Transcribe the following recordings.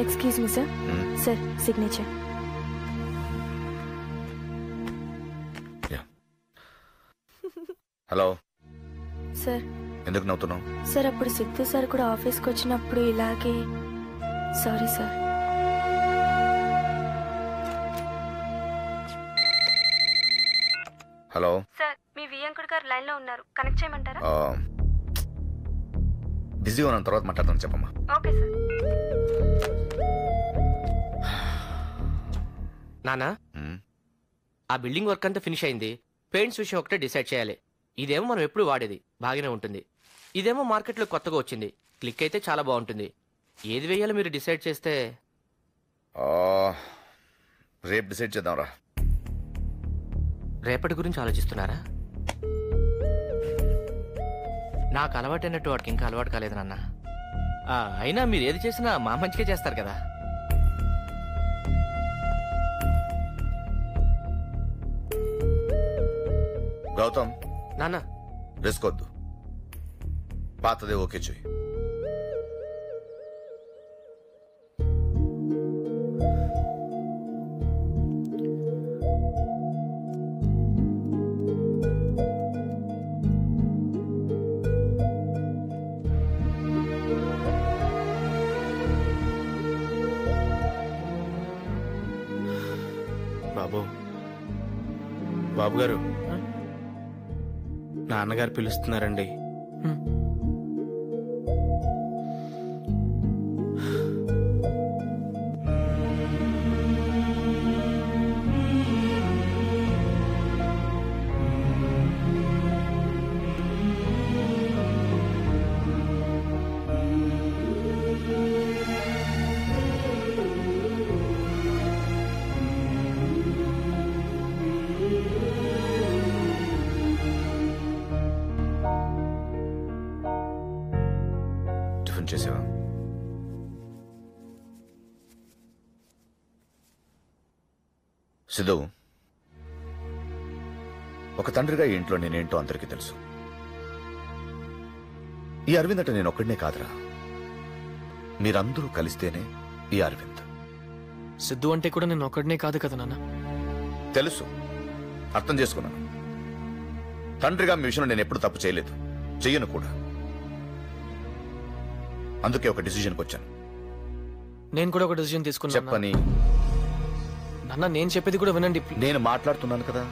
Excuse me sir. Sir signature. Hello sir. ఎందుకు నవ్వుతున్నావు? Sir అప్పుడు సిద్ధు సార్ కూడా ఆఫీస్కి వచ్చినప్పుడు ఇలాగే. Sorry sir. హలో సార్, మీ వియంకుడు గారు లైన్ లో ఉన్నారు, కనెక్ట్ చేయమంటారా? బిజీ ఉన్న తర్వాత మాట్లాడతాను, చెప్పమ్మా. Okay sir. నానా, ఆ బిల్డింగ్ వర్క్ అంతా ఫినిష్ అయింది. పెయింట్స్ విషయం ఒకటే డిసైడ్ చేయాలి. ఇదేమో మనం ఎప్పుడు వాడేది, బాగానే ఉంటుంది. ఇదేమో మార్కెట్లో కొత్తగా వచ్చింది, క్లిక్ అయితే చాలా బాగుంటుంది. ఏది వేయాలో మీరు డిసైడ్ చేస్తే. రేపు డిసైడ్ చేద్దాంరా. రేపటి గురించి ఆలోచిస్తున్నారా? నాకు అలవాటైనట్టు వాడికి ఇంకా అలవాటు కాలేదు నాన్న. అయినా మీరు ఏది చేసినా మా మంచిగా చేస్తారు కదా. గౌతమ్, నాన్న రిస్క్ వద్దు, పాతదే ఓకే చెయ్యి. బాబు గారు, నాన్నగారు పిలుస్తున్నారండి. చేసావా? సిద్ధు, ఒక తండ్రిగా ఈ ఇంట్లో నేనేంటో అందరికీ తెలుసు. ఈ అరవింద్ అంటే నేను ఒక్కడినే కాదురా, మీరందరూ కలిస్తేనే ఈ అరవింద్. సిద్ధు అంటే కూడా నేను ఒక్కడినే కాదు కదా నాన్న. తెలుసు, అర్థం చేసుకున్నాను. తండ్రిగా మీ విషయంలో నేను ఎప్పుడు తప్పు చేయలేదు, చెయ్యను కూడా. అందుకే ఒక డిసిజన్కి వచ్చాను. నేను కూడా ఒక డిసిజన్ తీసుకున్నాను. చెప్పని. నాన్న, నేను చెప్పేది కూడా వినండి. నేను మాట్లాడుతున్నాను కదా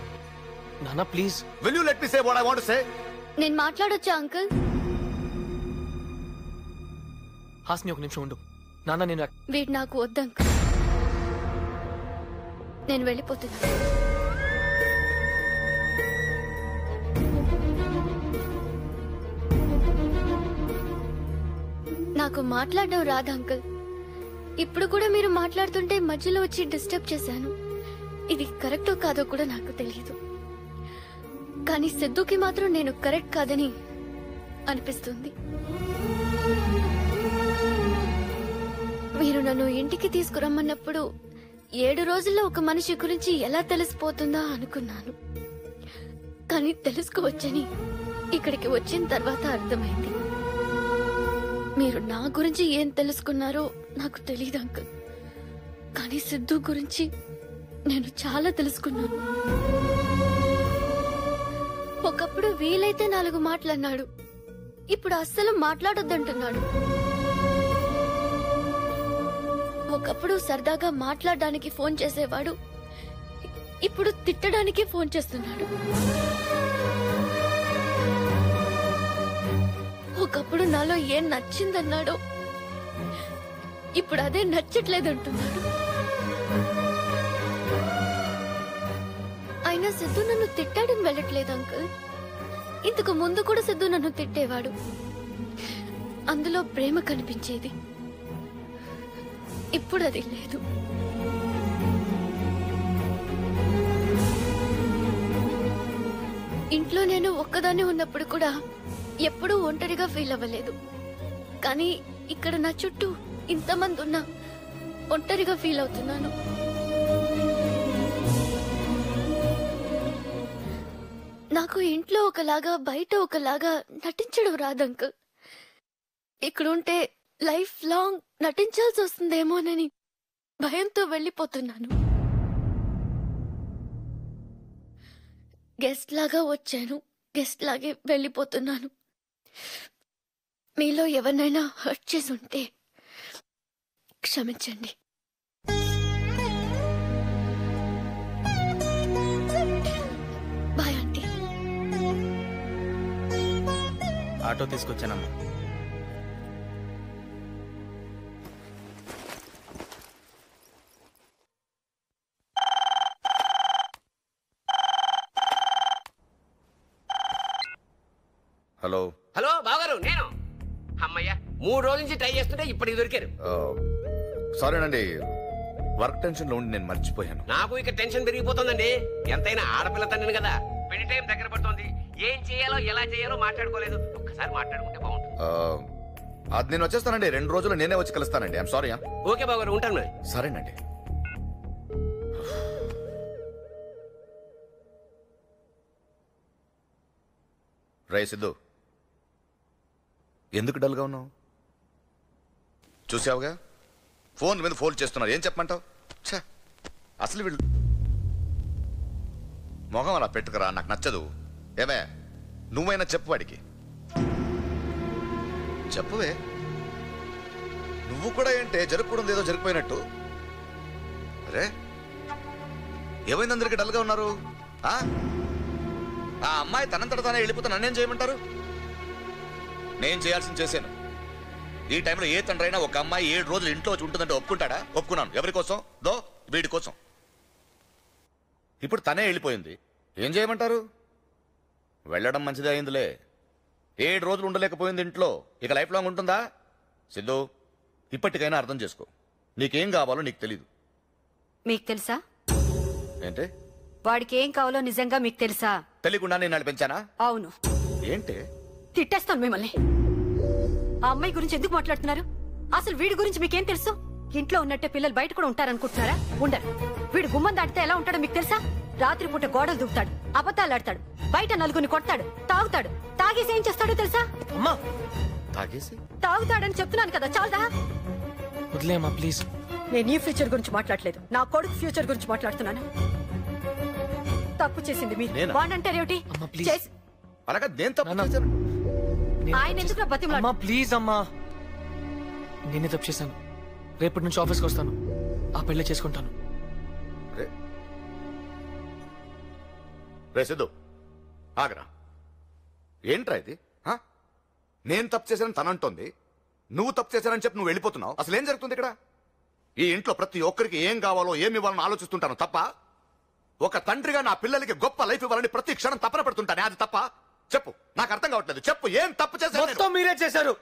నాన్న, please. Will you let me say what I want to say? నేను మాట్లాడొచ్చా అంకుల్? హాస్ని, ఒక నిమిషం ఉండు. నాన్న, నేను వీడు నాకు వద్దు అంకుల్, నేను వెళ్ళిపోతున్నా. నాకు మాట్లాడడం రాదు అంకుల్. ఇప్పుడు కూడా మీరు మాట్లాడుతుంటే మధ్యలో వచ్చి డిస్టర్బ్ చేశాను. ఇది కరెక్టో కాదో కూడా నాకు తెలియదు. కానీ సిద్ధుకి మాత్రం నేను కరెక్ట్ కాదని అనిపిస్తుంది. మీరు నన్ను ఇంటికి తీసుకురమ్మన్నప్పుడు 7 రోజుల్లో ఒక మనిషి గురించి ఎలా తెలిసిపోతుందా అనుకున్నాను. కానీ తెలుసుకోవచ్చని ఇక్కడికి వచ్చిన తర్వాత అర్థమైంది. మీరు నా గురించి ఏం తెలుసుకున్నారో నాకు తెలియదు అంకుల్, కానీ సిద్ధు గురించి నేను చాలా తెలుసుకున్నాను. ఒకప్పుడు వీలైతే 4 మాటలన్నాడు, ఇప్పుడు అస్సలు మాట్లాడొద్దంటున్నాడు. ఒకప్పుడు సరదాగా మాట్లాడడానికి ఫోన్ చేసేవాడు, ఇప్పుడు తిట్టడానికి ఫోన్ చేస్తున్నాడు. ఒకప్పుడు నాలో ఏం నచ్చిందన్నాడో, ఇప్పుడు అదే నచ్చట్లేదంటున్నాడు. అయినా సిద్ధు నన్ను తిట్టాడని వెళ్ళట్లేదు అంకుల్. ఇంతకు ముందు కూడా సిద్ధు నన్ను తిట్టేవాడు, అందులో ప్రేమ కనిపించేది. ఇప్పుడు అది లేదు. ఇంట్లో నేను ఒక్కదాన్ని ఉన్నప్పుడు కూడా ఎప్పుడూ ఒంటరిగా ఫీల్ అవ్వలేదు. కానీ ఇక్కడ నా చుట్టూ ఇంతమంది ఉన్నా ఒంటరిగా ఫీల్ అవుతున్నాను. నాకు ఇంట్లో ఒకలాగా బయట ఒకలాగా నటించడం రాదు అంకుల్. ఇక్కడుంటే లైఫ్ లాంగ్ నటించాల్సి వస్తుందేమోనని భయంతో వెళ్ళిపోతున్నాను. గెస్ట్ లాగా వచ్చాను, గెస్ట్ లాగే వెళ్ళిపోతున్నాను. మీలో ఎవరినైనా హర్ట్ చేసి ఉంటే క్షమించండి. Bye aunty. ఆటో తీసుకొచ్చానమ్మా. హలో హలో బావగారు, నేను అమ్మయ్య 3 రోజుల నుంచి ట్రై చేస్తుంటే ఇప్పటికి దొరికారు. సారీనండి, వర్క్ టెన్షన్ లో ఉండి నేను మర్చిపోయాను. నాకు ఇక టెన్షన్ పెరిగిపోతుందండి. ఎంతైనా ఆడపిల్ల తండ్రిని కదా. పెళ్లి టైం దగ్గర పడుతోంది. ఏం చేయాలో ఎలా చేయాలో మాట్లాడుకోలేదు. ఒక్కసారి మాట్లాడుకుంటే బాగుంటుంది. అది నేను వచ్చేస్తానండి. 2 రోజులు నేనే వచ్చి కలుస్తానండి. I'm sorry. ఓకే బావగారు, ఉంటాను మరి. సరేనండి. రే సిద్ధు, ఎందుకు డల్గా ఉన్నావు? చూసావుగా, ఫోన్ మీద ఫోన్ చేస్తున్నారు. ఏం చెప్పమంటావు? అసలు వీళ్ళు మొహం అలా పెట్టుకురా, నాకు నచ్చదు. ఏమే, నువ్వైనా చెప్పు వాడికి. చెప్పువే. నువ్వు కూడా ఏంటే జరుపుకోవడం ఏదో జరిగిపోయినట్టు. అరే, ఏమైంది? అందరికి డల్గా ఉన్నారు. ఆ అమ్మాయి తనంతట తానే వెళ్ళిపోతే నన్నేం చేయమంటారు? నేను చేయాల్సింది చేశాను. ఈ టైంలో ఏ తండ్రైనా ఒక అమ్మాయి 7 రోజులు ఇంట్లో వచ్చి ఉంటుందంటే ఒప్పుకుంటాడా? ఒప్పుకున్నాను. ఎవరి కోసం? వీడి కోసం. ఇప్పుడు తనే వెళ్ళిపోయింది. ఏం చేయమంటారు? వెళ్ళడం మంచిదే అయిందిలే. 7 రోజులు ఉండలేకపోయింది ఇంట్లో. ఇక లైఫ్ లాంగ్ ఉంటుందా? సిద్ధు, ఇప్పటికైనా అర్థం చేసుకో. నీకేం కావాలో నీకు తెలీదు. మీకు తెలుసా? ఏంటి? వాడికి ఏం కావాలో నిజంగా మీకు తెలుసా? తెలియకుండా నేను నడిపించానా? అవును. ఏంటి? తిట్టేస్తాను మిమ్మల్ని. ఆ అమ్మాయి గురించి ఎందుకు మాట్లాడుతున్నారు? అసలు వీడి గురించి మీకేం తెలుసు? ఇంట్లో ఉన్నట్టే పిల్లలు బయట కూడా ఉంటారనుకుంటున్నారా? ఉండరు. వీడు గుమ్మం దాటితే ఎలా ఉంటాడో మీకు తెలుసా? రాత్రిపూట గోడలు దూకుతాడు, అబద్ధాలు ఆడతాడు, బయట నలుగురిని కొడతాడు, తాగుతాడు. తాగేసి ఏం చేస్తాడో తెలుసా? అమ్మా, తాగేసి తాగుతాడని చెప్తున్నాను కదా, చాలదా? వదిలేమ్మా ప్లీజ్. నేను ఈ ఫ్యూచర్ గురించి మాట్లాడలేదు, నా కొడుకు ఫ్యూచర్ గురించి మాట్లాడుతున్నాను. తప్పు చేసింది మీరు. నేనా? వాడంటారేమిటి? అమ్మా, ప్లీజ్. అలాగా నేను తప్పు నాన్న. చేశాను. ఆయన ఎందుకు బతిమలాడు? అమ్మా ప్లీజ్ అమ్మా, నేనే తప్పు చేశాను. రేపటి నుంచి ఆఫీస్కి వస్తాను, ఆ పెళ్లి చేసుకుంటాను. రే సిద్ధు, ఆగరా. ఏంట్రా ఇది? నేను తప్పు చేశానని తనంటోంది, నువ్వు తప్పు చేశానని చెప్పి నువ్వు వెళ్ళిపోతున్నావు. అసలు ఏం జరుగుతుంది ఇక్కడ? ఈ ఇంట్లో ప్రతి ఒక్కరికి ఏం కావాలో ఏమి ఇవ్వాలని ఆలోచిస్తుంటాను తప్ప, ఒక తండ్రిగా నా పిల్లలకి గొప్ప లైఫ్ ఇవ్వాలని ప్రతి క్షణం తపన పడుతుంటానే. అది తప్ప? చెప్పు, నాకు అర్థం కావట్లేదు. చెప్పు, ఏం తప్పు చేశాను? మొత్తం మీరే చేశారు.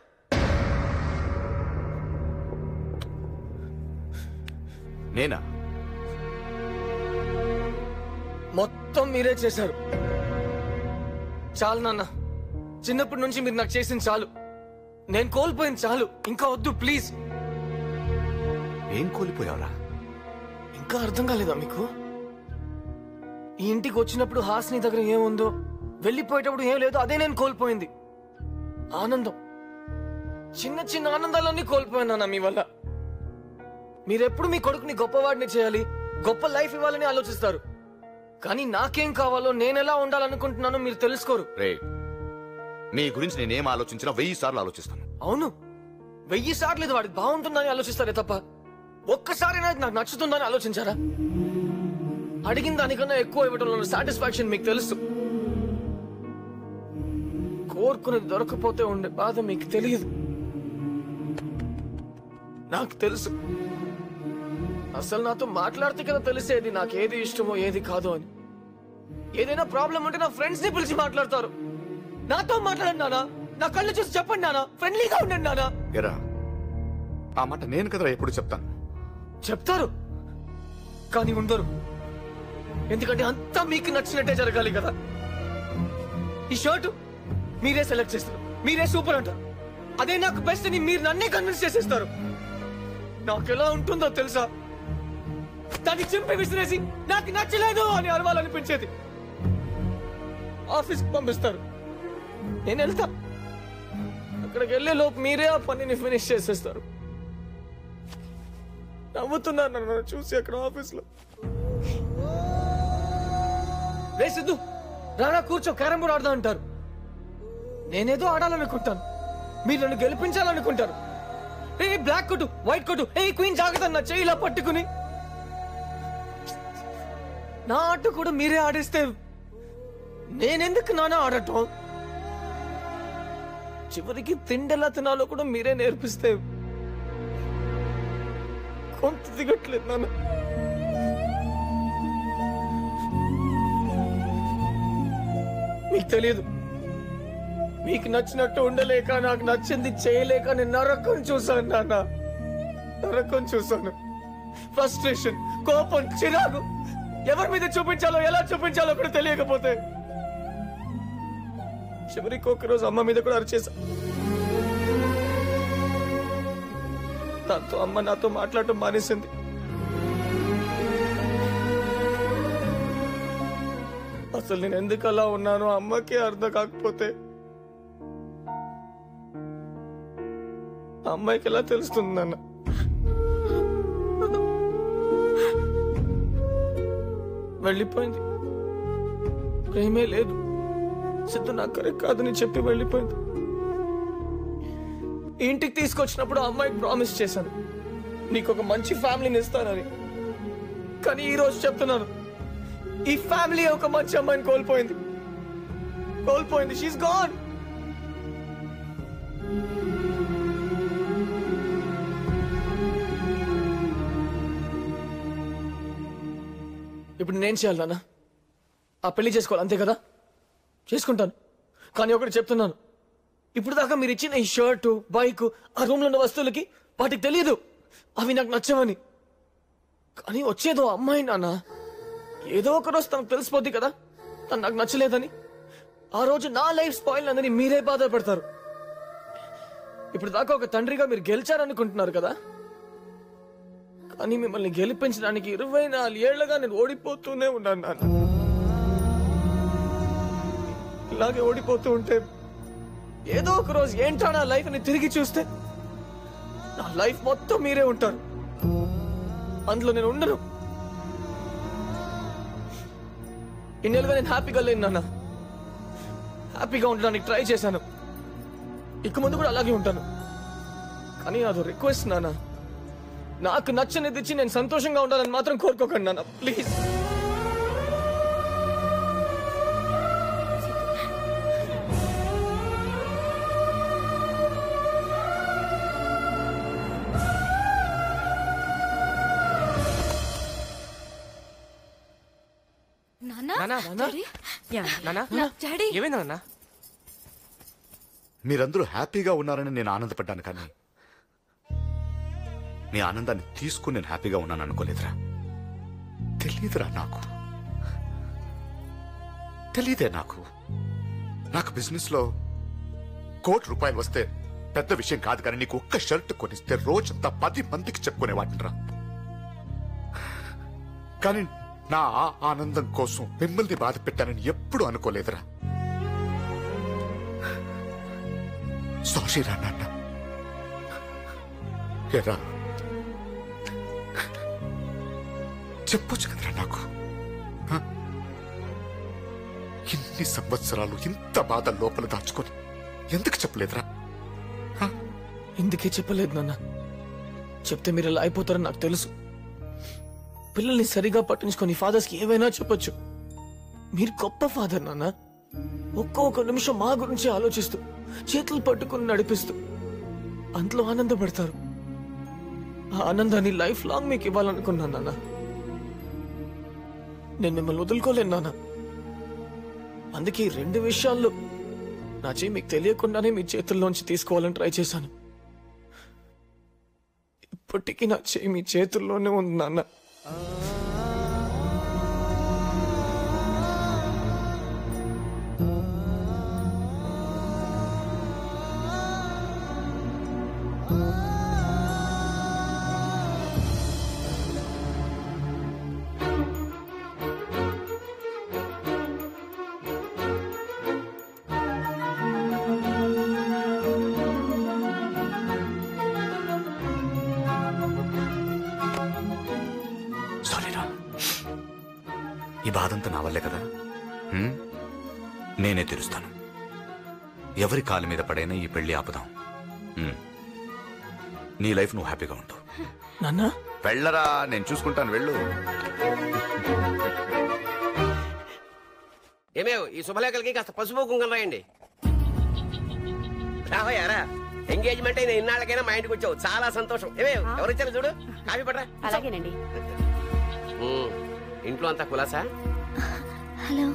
నేనా? మొత్తం మీరే చేశారు. చాలు నాన్న, చిన్నప్పటి నుంచి మీరు నాకు చేసింది చాలు. నేను కోల్పోయింది చాలు. ఇంకా వద్దు ప్లీజ్. ఏం కోల్పోయావురా? ఇంకా అర్థం కాలేదా మీకు? ఈ ఇంటికి వచ్చినప్పుడు హాసిని దగ్గర ఏముందో, వెళ్ళిపోయేటప్పుడు ఏం లేదో అదే నేను కోల్పోయింది. ఆనందం, చిన్న చిన్న ఆనందాలన్నీ కోల్పోయినా మీ వల్ల. మీరెప్పుడు మీ కొడుకుని గొప్పవాడిని చేయాలి, గొప్ప లైఫ్ ఇవ్వాలని ఆలోచిస్తారు. కానీ నాకేం కావాలో, నేనెలా ఉండాలనుకుంటున్నానో మీరు తెలుసుకోరు. రే, నీ గురించి నేనేం ఆలోచించినా 1000 సార్లు ఆలోచిస్తాను. అవును, 1000 సార్లు ఇది వాడికి బాగుంటుందని ఆలోచిస్తారే తప్ప ఒక్కసారి నాకు నచ్చుతుందని ఆలోచించారా? అడిగిన దానికన్నా ఎక్కువ ఇవ్వడంలో సాటిస్ఫాక్షన్ మీకు తెలుసు. కోరుకునేది దొరకపోతే ఉండే బాధ మీకు తెలియదు. నాకు తెలుసు. అసలు నాతో మాట్లాడితే కదా తెలిసేది నాకు ఏది ఇష్టమో ఏది కాదో అని. ఏదైనా ప్రాబ్లం ఉంటే నా ఫ్రెండ్స్ ని పిలిచి మాట్లాడతారు. నాతో మాట్లాడండి నానా, నా కళ్ళు చూసి చెప్పండి నానా, ఫ్రెండ్లీగా ఉండండి నానా. ఎరా, ఆ మాట నేను కదరా ఎప్పుడు చెప్తాను. చెప్తారు కానీ ఉండరు. ఎందుకంటే అంతా మీకు నచ్చినట్టే జరగాలి కదా. ఈ షర్టు మీరే సెలెక్ట్ చేస్తారు, మీరే సూపర్ అంటారు. అదే నాకు బెస్ట్ అని మీరు నన్నే కన్విన్స్ చేసేస్తారు. నాకు ఎలా ఉంటుందో తెలుసా? దాన్ని చింపి విసిరేసి నాకు నచ్చలేదు అని అరవాలనిపించేది. ఆఫీస్కి పంపిస్తారు. నేను వెళ్తా. అక్కడికి వెళ్ళే లోపు మీరే ఆ పనిని ఫినిష్ చేసేస్తారు. నవ్వుతున్నారు నన్ను చూసి అక్కడ ఆఫీస్లో. రే సిద్ధు, రానా కూర్చో, క్యారం బోర్డ్ ఆడదా అంటారు. నేనేదో ఆడాలనుకుంటాను, మీరు నన్ను గెలిపించాలనుకుంటారు. ఏ బ్లాక్ కొట్టు, వైట్ కొట్టు, ఏ క్వీన్ జాగ్రత్త నా చెయ్యి ఇలా పట్టుకుని. నా ఆట కూడా మీరే ఆడేస్తే నేనెందుకు నాన్న ఆడటం? చివరికి తిండెలా తినాలో కూడా మీరే నేర్పిస్తే కొంత దిగట్లేదు నాన్న. మీకు తెలియదు, మీకు నచ్చినట్టు ఉండలేక, నాకు నచ్చింది చేయలేక నేను నరకం చూశాను నాన్న. నరకం చూశాను. ఫ్రస్ట్రేషన్, కోపం, చిరాకు ఎవరి మీద చూపించాలో, ఎలా చూపించాలో కూడా తెలియకపోతే చివరికి ఒక్కరోజు అమ్మ మీద కూడా అరిచేశా. దాంతో అమ్మ నాతో మాట్లాడటం మానేసింది. అసలు నేను ఎందుకు అలా ఉన్నానో అమ్మకే అర్థం కాకపోతే అమ్మాయికి ఎలా తెలుస్తుంది నాన్న? వెళ్ళిపోయింది. ప్రేమే లేదు, సిద్ధు నాకు కరెక్ట్ కాదని చెప్పి వెళ్ళిపోయింది. ఇంటికి తీసుకొచ్చినప్పుడు అమ్మాయికి ప్రామిస్ చేశాను, నీకు ఒక మంచి ఫ్యామిలీని ఇస్తానని. కానీ ఈ రోజు చెప్తున్నాను, ఈ ఫ్యామిలీ ఒక మంచి అమ్మాయిని కోల్పోయింది. She's gone. ఇప్పుడు నేను చేయాలి నాన్న? ఆ పెళ్లి చేసుకోవాలి, అంతే కదా? చేసుకుంటాను. కానీ ఒకటి చెప్తున్నాను, ఇప్పుడు దాకా మీరు ఇచ్చిన ఈ షర్టు, బైక్, ఆ రూమ్ లో ఉన్న వస్తువులకి వాటికి తెలియదు అవి నాకు నచ్చవని. కానీ వచ్చేదో అమ్మాయి నాన్న. ఏదో ఒక రోజు తనకు తెలిసిపోద్ది కదా తను నాకు నచ్చలేదని. ఆ రోజు నా లైఫ్ స్పాయిల్ అందని మీరే బాధపడతారు. ఇప్పుడు దాకా ఒక తండ్రిగా మీరు గెలిచారనుకుంటున్నారు కదా, కానీ మిమ్మల్ని గెలిపించడానికి 24 ఏళ్లుగా నేను ఓడిపోతూనే ఉన్నాను నాన్న. ఇలాగే ఓడిపోతూ ఉంటే ఏదో ఒక రోజు ఏంటా నా లైఫ్ ని తిరిగి చూస్తే నా లైఫ్ మొత్తం మీరే ఉంటారు, అందులో నేను ఉండను. ఇన్నేళ్ళుగా నేను హ్యాపీగా లేను నాన్న. హ్యాపీగా ఉండడానికి ట్రై చేశాను, ఇక ముందు కూడా అలాగే ఉంటాను. కానీ అదో రిక్వెస్ట్ నాన్న, నాకు నచ్చనిది ఇచ్చి నేను సంతోషంగా ఉండాలని మాత్రం కోరుకోకండి నాన్న, ప్లీజ్. ఏమైందా? మీరందరూ హ్యాపీగా ఉన్నారని నేను ఆనందపడ్డాను, కానీ మీ ఆనందాన్ని తీసుకుని నేను హ్యాపీగా ఉన్నాను అనుకోలేదురా. తెలియదురా, తెలీదే నాకు. బిజినెస్ లో ₹1,00,00,000 వస్తే పెద్ద విషయం కాదు, కానీ నీకు ఒక్క షర్ట్ కొనిస్తే రోజంతా 10 మందికి చెప్పుకునేవాటిరా. కానీ నా ఆనందం కోసం మిమ్మల్ని బాధ పెట్టానని ఎప్పుడు అనుకోలేదురా. సారీ రా నాన్న. ఎరా చెప్పొచ్చు కదరా నాకు. ఇన్ని సంవత్సరాలు ఇంత బాధ లోపల దాచుకొని ఎందుకు చెప్పలేదురా? ఎందుకే చెప్పలేదు నాన్న? చెప్తే మీరు ఇలా అయిపోతారని నాకు తెలుసు. పిల్లల్ని సరిగా పట్టించుకొని ఫాదర్స్ కి ఏవైనా చెప్పొచ్చు. మీరు గొప్ప ఫాదర్ నాన్న. ఒక్కొక్క నిమిషం మా గురించి ఆలోచిస్తూ, చేతులు పట్టుకుని నడిపిస్తూ అంతలో ఆనందపడతారు. ఆ ఆనందాన్ని లైఫ్ లాంగ్ మీకు ఇవ్వాలనుకున్నాను నాన్న. నేను మిమ్మల్ని వదులుకోలేను నాన్న. అందుకే 2 విషయాల్లో నా చేయి మీకు తెలియకుండానే మీ చేతుల్లోంచి తీసుకోవాలని ట్రై చేశాను. ఇప్పటికీ నా చేయి మీ చేతుల్లోనే ఉంది నాన్న. ఈ బాధంతా నా వల్లే కదా. నేనే తీరుస్తాను. ఎవరి కాలు మీద పడైనా ఈ పెళ్లి ఆపుదాం. నీ లైఫ్ నువ్వు హ్యాపీగా ఉంటావు. నాన్న వెళ్ళరా, నేను చూసుకుంటాను. వెళ్ళు. ఏమేవ్ ఈ శుభలేఖలకి కాస్త పసుపు కుంకుమ రాయండి. రావయ్యారా, ఎంగేజ్మెంట్ అయిన ఇన్నాళ్ళకైనా మా ఇంటికి వచ్చావు, చాలా సంతోషం. ఏమేవ్ ఎవరు వచ్చారు చూడు, కాఫీ పడరా. అలాగేనండి. ఇంట్లో అంతా కులాసా? హలో.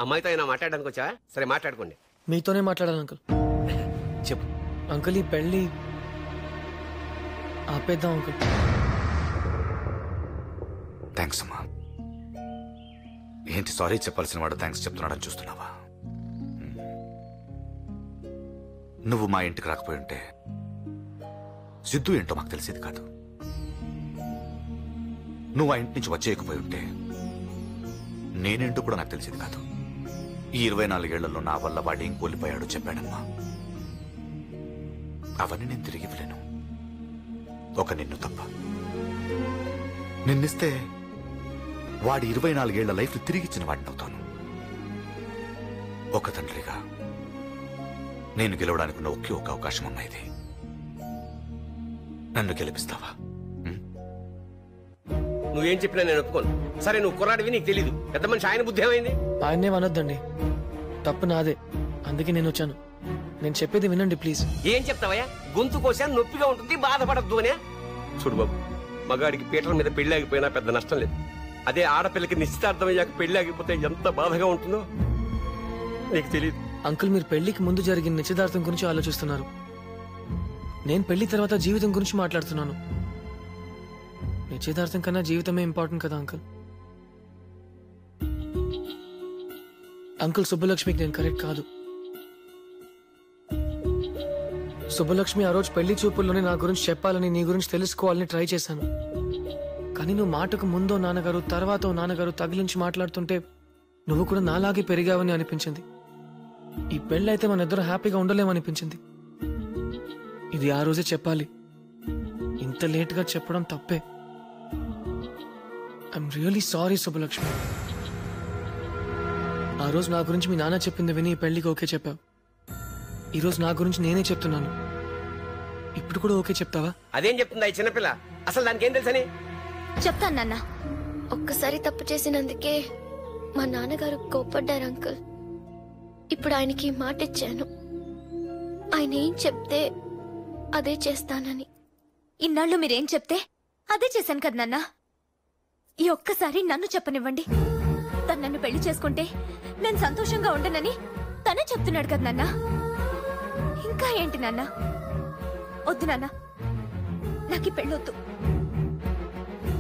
అమ్మాయితో అయినా మాట్లాడడానికి వచ్చా? సరే మాట్లాడుకోండి. మీతోనే మాట్లాడాలి అంకుల్. చెప్పు. అంకుల్ ఈ పెళ్లి ఆపేద్దాం అంకుల్. థ్యాంక్స్ అమ్మా. ఏంటి సారీ చెప్పాల్సిన వాడు థ్యాంక్స్ చెప్తున్నాడని చూస్తున్నావా? నువ్వు మా ఇంటికి రాకపోయి ఉంటే సిద్ధు ఏంటో మాకు తెలిసేది కాదు. నువ్వు ఆ ఇంటి నుంచి వచ్చేయకపోయి ఉంటే నేనేంటో కూడా నాకు తెలిసేది కాదు. ఈ 24 ఏళ్లలో నా వల్ల వాడేం కోల్పోయాడో చెప్పాడమ్మా. అవన్నీ నేను తిరిగి ఇవ్వలేను, ఒక నిన్ను తప్ప. నిన్నిస్తే వాడి 24 ఏళ్ల లైఫ్ తిరిగిచ్చిన వాడిని అవుతాను. ఒక తండ్రిగా నేను గెలవడానికి ఉన్న ఒకే ఒక అవకాశం అమ్మా ఇది. నన్ను గెలిపిస్తావా? నువ్వేం చెప్పినా నేను ఒప్పుకోను. సరే నువ్వు కుర్రాడివి, నీకు తెలీదు. పెద్ద మనిషి ఆయన బుద్ధి ఏమైంది? ఆయన్నే అనొద్దండి, తప్పు నాదే. అందుకే నేను వచ్చాను. నేను చెప్పేది వినండి ప్లీజ్. ఏం చెప్తావయ్యా? గొంతు కోసా నొప్పిగా ఉంటుంది, బాధపడద్దు అనే. చూడు బాబు, మగాడికి పీటల మీద పెళ్లి ఆగిపోయినా పెద్ద నష్టం లేదు. అదే ఆడపిల్లకి నిశ్చితార్థం అయ్యాక పెళ్లి ఆగిపోతే ఎంత బాధగా ఉంటుందో నీకు తెలియదు. అంకుల్ మీరు పెళ్లికి ముందు జరిగిన నిశ్చితార్థం గురించి ఆలోచిస్తున్నారు. నేను పెళ్లి తర్వాత జీవితం గురించి మాట్లాడుతున్నాను. నిశ్చితార్థం కన్నా జీవితమే ఇంపార్టెంట్ కదా అంకుల్. అంకుల్ సుబ్బలక్ష్మికి నేను కరెక్ట్ కాదు. సుబ్బలక్ష్మి ఆ రోజు పెళ్లి చూపుల్లోనే నా గురించి చెప్పాలని, నీ గురించి తెలుసుకోవాలని ట్రై చేశాను. కానీ నువ్వు మాటకు ముందో నాన్నగారు, తర్వాతో నాన్నగారు తగిలించి మాట్లాడుతుంటే నువ్వు కూడా నాలాగే పెరిగావని అనిపించింది. ఈ పెళ్ళైతే మన ఇద్దరు హ్యాపీగా ఉండలేమనిపించింది. ఇది ఆ రోజే చెప్పాలి. ఇంత లేట్గా చెప్పడం తప్పే. I'm really sorry Subbalakshmi. ఆ రోజు నా గురించి మీ నాన్న చెప్పింది విని ఈ పెళ్లికి ఓకే చెప్పావు. ఈరోజు నా గురించి నేనే చెప్తున్నాను. ఇప్పుడు కూడా ఓకే చెప్తావా? అదేం చెప్తుందా ఈ చిన్నపిల్ల? అసలు దానికి ఏం తెలుసని? చెప్తాను నాన్న. ఒక్కసారి తప్పు చేసినందుకే మా నాన్నగారు కోప్పడ్డారు అంకుల్. ఇప్పుడు ఆయనకి మాట ఇచ్చాను, ఆయన ఏం చెప్తే అదే చేస్తానని. ఇన్నాళ్ళు మీరేం చెప్తే అదే చేశాను కదా నాన్న. ఈ ఒక్కసారి నన్ను చెప్పనివ్వండి. తను నన్ను పెళ్లి చేసుకుంటే నేను సంతోషంగా ఉండనని తనే చెప్తున్నాడు కదా నాన్న. ఇంకా ఏంటి నాన్న? వద్దు నాన్న, నాకు ఈ పెళ్ళొద్దు.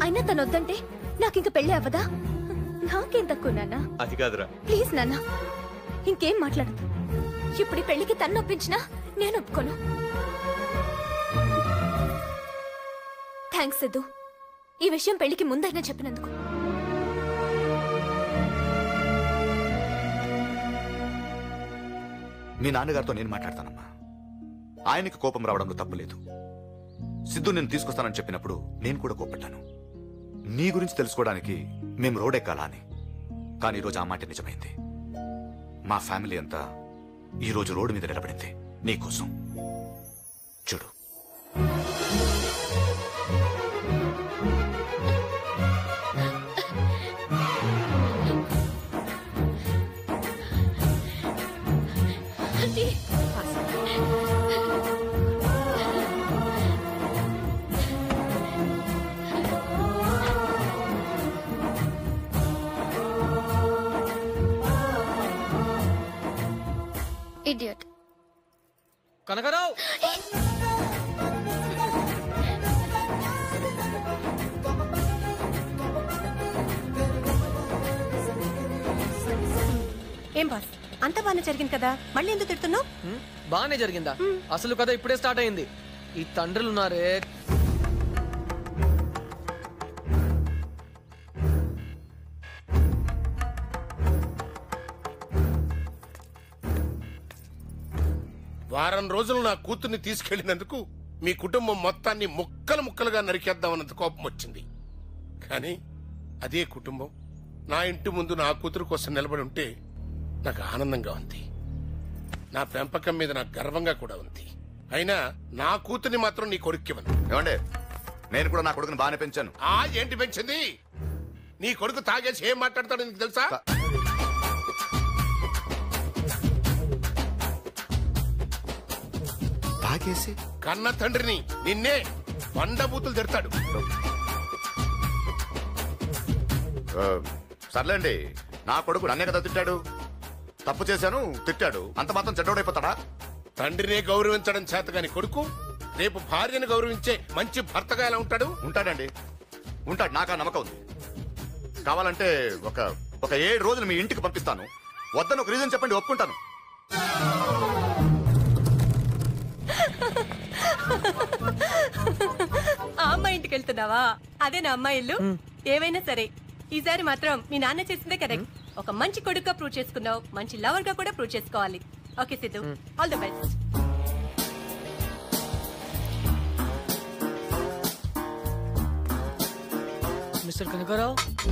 అయినా తను వద్దంటే నాకింక పెళ్లి అవ్వదా? నాకేం తక్కువ నాన్న? అది కాదురా. ప్లీజ్ నాన్న, ఇంకేం మాట్లాడదు. ఇప్పుడు ఈ పెళ్లికి తను ఒప్పించినా నేను ఒప్పుకోను. థ్యాంక్స్ సిద్ధు, ఈ విషయం పెళ్లికి ముందైనా చెప్పినందుకు. మీ నాన్నగారితో నేను మాట్లాడతానమ్మా. ఆయనకి కోపం రావడంలో తప్పులేదు. సిద్ధు నేను తీసుకొస్తానని చెప్పినప్పుడు నేను కూడా కోపడ్డాను. నీ గురించి తెలుసుకోవడానికి మేము రోడెక్కాలా అని. కానీ ఈరోజు ఆ మాట నిజమైంది. మా ఫ్యామిలీ అంతా ఈరోజు రోడ్డు మీద నిలబడింది నీకోసం. చూడు, ఇడియట్. కనకరావు, ఏం బాస్, అంత బాగానే జరిగింది కదా, మళ్ళీ ఎందుకు తిడుతున్నావు? బానే జరిగిందా? అసలు కథ ఇప్పుడే స్టార్ట్ అయింది. ఈ తండ్రులు ఉన్నారే, వారం రోజులు నా కూతుర్ని తీసుకెళ్లినందుకు మీ కుటుంబం మొత్తాన్ని ముక్కలు ముక్కలుగా నరికేద్దామన్నంత కోపం వచ్చింది. కానీ అదే కుటుంబం నా ఇంటి ముందు నా కూతురు కోసం నిలబడి ఉంటే నాకు ఆనందంగా ఉంది. నా పెంపకం మీద నాకు గర్వంగా కూడా ఉంది. అయినా నా కూతుర్ని మాత్రం నీ కొడుక్కివ్వను. ఏమండే, నేను కూడా నా కొడుకుని బాగానే పెంచాను. ఏంటి పెంచింది? నీ కొడుకు తాగేసి ఏం మాట్లాడతాడో నీకు తెలుసా? తాగేసి కన్న తండ్రిని నిన్నే వండబూతులు తిడతాడు. సర్లేండి, నా కొడుకు నన్నే కదా తిట్టాడు. తప్పు చేశాను, తిట్టాడు, అంత మాత్రం చెడ్డోడైపోతాడా? తండ్రినే గౌరవించడం చేతగాని కొడుకు రేపు భార్యను గౌరవించే మంచి భర్తగా ఎలా ఉంటాడు? ఉంటాడండి, ఉంటాడు. నాకు ఆ నమ్మకం ఉంది. కావాలంటే ఒక 7 రోజులు మీ ఇంటికి పంపిస్తాను. వద్దని ఒక రీజన్ చెప్పండి, ఒప్పుకుంటాను. ఆ అమ్మాయి ఇంటికి వెళ్తున్నావా? అదే నా అమ్మాయి ఇల్లు. ఏవైనా సరే ఈసారి మాత్రం మీ నాన్న చేసిందే కరెక్ట్. ఒక మంచి కొడుకుగా ప్రూవ్ చేసుకున్నావు, మంచి లవర్ గా కూడా ప్రూవ్ చేసుకోవాలి. Okay Siddhu, all the best. Mister Kanakarao,